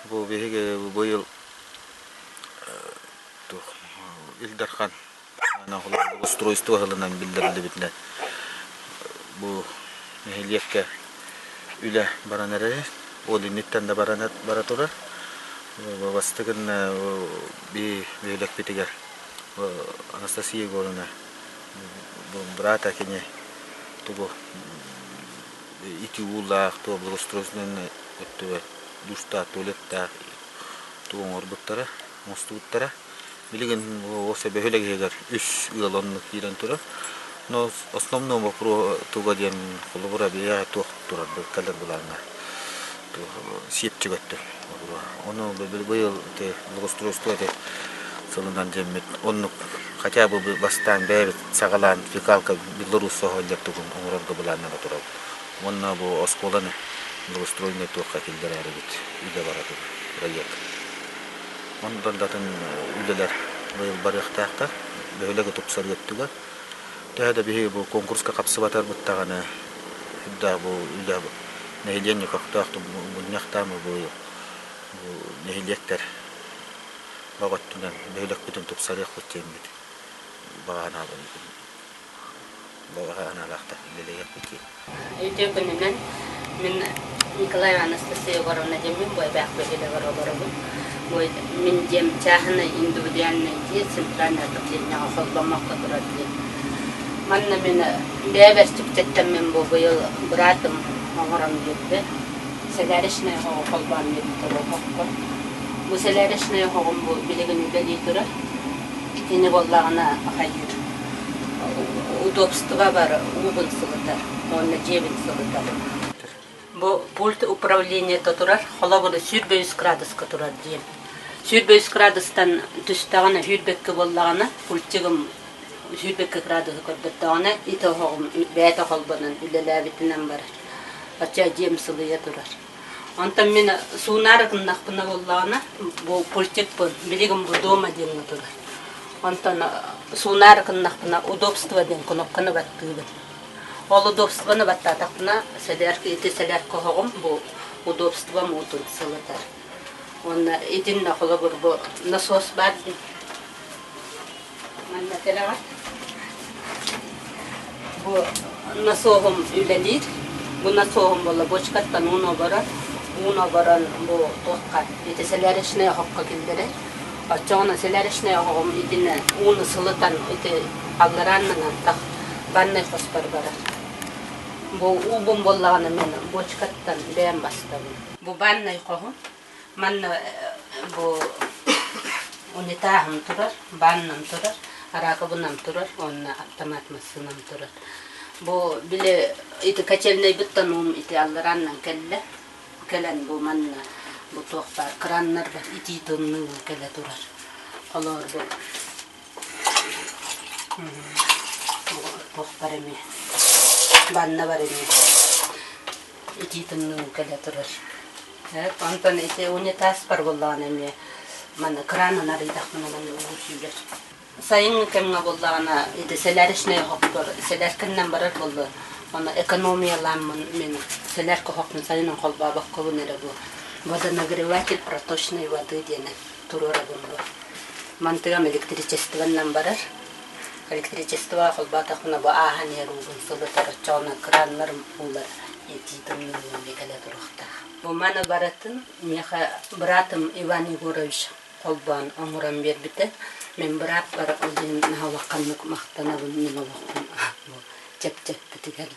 Bu behiге bu yıl Ildarхан anaqulu устройство hılından bildirildi bitne. Bu mehliyekke üle baranere o linitten de baratora bastıgın bir behlek bitiger Anastasiya goruna bu brata kene tubu iti ulla to благоустройственный öttü duşta tuvaletta tuğun orbuttara mostuuttara билигин о себебеле гегер 3 ылонлук кирен тура но основном вопро тугаден холбура бия тох тура калер буларна то септчигетти оно быйыл те благоустройство де солундан жемет оннук хотя бы бастан бер сагалан фикалка Беларусь согондер тугун оңорго буларна тура онна бу осколаны благоустроение тохка келдерери бит үйдө барат проект ondan zaten üleler barıqtaqta böyle topsar yettiler. Daha da bir bu konkurska kapsı batar muttagana hidda bu üle nehliyen yokaqtaqtı bu nextama bu nehliyekler bağattunan böyle bütün topsar yaqtımdı. Bağana laqta ile yaptı. Ötübünden min Nikolay Anastasiya Gorovna demin bu baq böyle Gorovna من جم تاهنا индивидуальный дед центральная топчение холбамак которая манна мен бебестик теттем мен бобыл братым огорам жетти селеришне холбам жетти бокко бу селеришне хогом бу билигин дели тура тини боллагына хайыр удобство бар убын сылытар онна жебин сылытар бу пульт управления турар холобуны сүрбөйүз градуска турар дем Sürböz gradustan tüstağına hürbekki bolağına pultçigim hürbekki gradusu kördüttağına ite hoğum bäte holbanın ülelabitinden barar. Açça jem sılıya durar. Ondan meni suunarıqın naqpına bolağına bu pultçik bu biligim bu doma demni durar. Ondan suunarıqın naqpına удобство den knopkаны battığın. Ol удобствоны battaqpına sederki ite selerki hoğum bu удобство mutun sılıtar. Он идин на холобур бу насос бар. Манна телага. Бу насогум үлелир. Бу насогум бола бочкаттан уно баран бу токка. Итеселер ишне хокка келдерер. Ачана селер ишне хогум идин уны сылытан ите аллараннан так банны хоспар барар. Бу убум боллаганы мен бочкаттан бем бастабы. Бу банны хогум Man bu unitahım turar, bannam turar, arakabınam turar, onna avtomat masınam turar. Bu bile iti kaçelney bittanum iti allarannan kelen bu manna bu tohbar kranlar var iti tonnu kele turar. Olur bu. Tohbar emi, banna var emi, iti tonnu kele turar. Антон эти унитаз бар боллаган эме мана кранын арыйдак менен уучулар. Сайын кемге боллагана эти селеришне хоктор, селеркеннен барар болду. Аны экономияланмын мен селерке хокун сайын холба баккобун эре бу. Водонагреватель проточной воды дене турора болду. Мантыгам электричествонан барар. Электричество холба такына бу ахане ругун сылытар чона краннар булар. Эти тымны бекеле турукта. Bu mana baratın, meha bratım Ivan Егорович kolban onuram berbite. Men brat bara odin nahawakkanlık mahtana bu nina vaktin. Cep bitiger